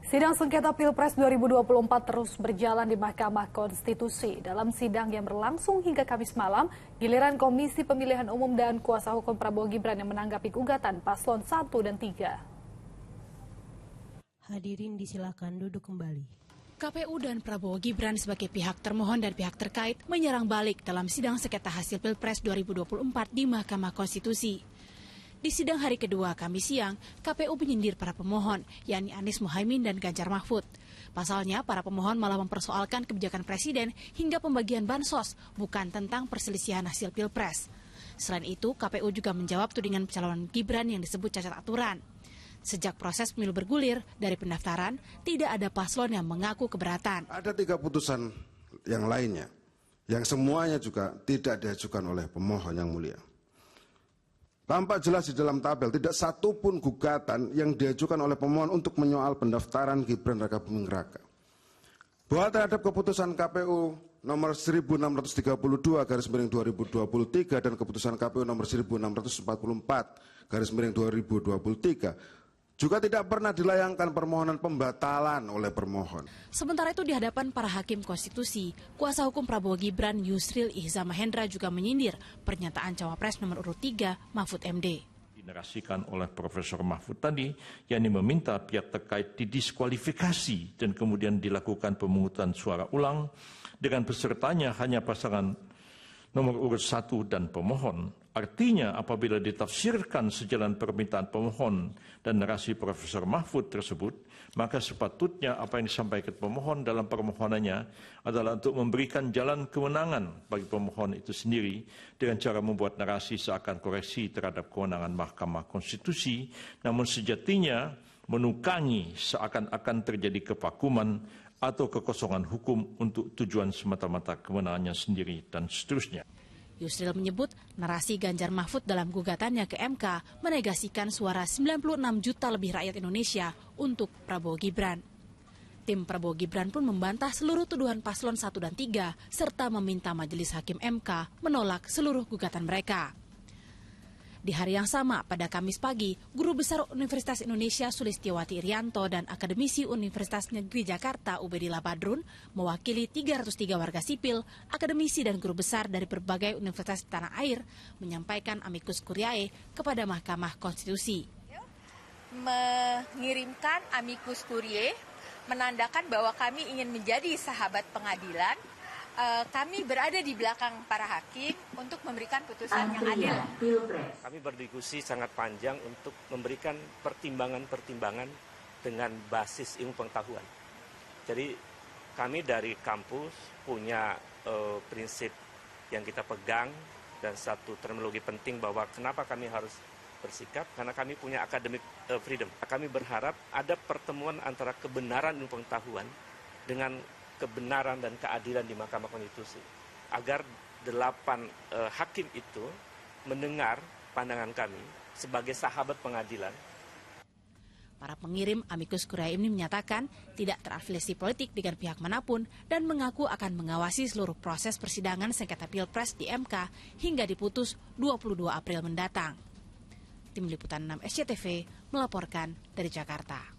Sidang sengketa Pilpres 2024 terus berjalan di Mahkamah Konstitusi. Dalam sidang yang berlangsung hingga Kamis malam, giliran Komisi Pemilihan Umum dan Kuasa Hukum Prabowo Gibran yang menanggapi gugatan paslon 1 dan 3. Hadirin disilakan duduk kembali. KPU dan Prabowo Gibran sebagai pihak termohon dan pihak terkait menyerang balik dalam sidang sengketa hasil Pilpres 2024 di Mahkamah Konstitusi. Di sidang hari kedua Kamis siang, KPU menyindir para pemohon, yakni Anies Mohaimin dan Ganjar Mahfud. Pasalnya, para pemohon malah mempersoalkan kebijakan Presiden hingga pembagian bansos, bukan tentang perselisihan hasil Pilpres. Selain itu, KPU juga menjawab tudingan pencalonan Gibran yang disebut cacat aturan. Sejak proses pemilu bergulir dari pendaftaran, tidak ada paslon yang mengaku keberatan. Ada 3 putusan yang lainnya, yang semuanya juga tidak diajukan oleh pemohon yang mulia. Tampak jelas di dalam tabel, tidak satu pun gugatan yang diajukan oleh pemohon untuk menyoal pendaftaran Gibran Rakabuming Raka. Bahwa terhadap keputusan KPU nomor 1632/2023 dan keputusan KPU nomor 1644/2023 juga tidak pernah dilayangkan permohonan pembatalan oleh permohon. Sementara itu di hadapan para hakim konstitusi, kuasa hukum Prabowo Gibran Yusril Ihza Mahendra juga menyindir pernyataan cawapres nomor urut 3 Mahfud MD. Dinarasikan oleh Profesor Mahfud tadi, yakni meminta pihak terkait didiskualifikasi dan kemudian dilakukan pemungutan suara ulang dengan pesertanya hanya pasangan nomor urut 1 dan pemohon. Artinya apabila ditafsirkan sejalan permintaan pemohon dan narasi Profesor Mahfud tersebut, maka sepatutnya apa yang disampaikan pemohon dalam permohonannya adalah untuk memberikan jalan kewenangan bagi pemohon itu sendiri dengan cara membuat narasi seakan koreksi terhadap kewenangan Mahkamah Konstitusi, namun sejatinya menukangi seakan-akan terjadi kevakuman atau kekosongan hukum untuk tujuan semata-mata kewenangannya sendiri dan seterusnya. Yusril menyebut narasi Ganjar Mahfud dalam gugatannya ke MK menegasikan suara 96 juta lebih rakyat Indonesia untuk Prabowo Gibran. Tim Prabowo Gibran pun membantah seluruh tuduhan paslon 1 dan 3 serta meminta Majelis Hakim MK menolak seluruh gugatan mereka. Di hari yang sama, pada Kamis pagi, Guru Besar Universitas Indonesia Sulistiawati Irianto dan Akademisi Universitas Negeri Jakarta Ubedillah Badrun mewakili 303 warga sipil, akademisi dan guru besar dari berbagai universitas di tanah air menyampaikan amicus curiae kepada Mahkamah Konstitusi. Mengirimkan amicus curiae menandakan bahwa kami ingin menjadi sahabat pengadilan. Kami berada di belakang para hakim untuk memberikan putusan yang adil. Kami berdiskusi sangat panjang untuk memberikan pertimbangan-pertimbangan dengan basis ilmu pengetahuan. Jadi kami dari kampus punya prinsip yang kita pegang dan satu terminologi penting bahwa kenapa kami harus bersikap, karena kami punya academic freedom. Kami berharap ada pertemuan antara kebenaran ilmu pengetahuan dengan kebenaran dan keadilan di Mahkamah Konstitusi, agar 8 hakim itu mendengar pandangan kami sebagai sahabat pengadilan. Para pengirim amicus curiae ini menyatakan tidak terafiliasi politik dengan pihak manapun dan mengaku akan mengawasi seluruh proses persidangan sengketa Pilpres di MK hingga diputus 22 April mendatang. Tim Liputan 6 SCTV melaporkan dari Jakarta.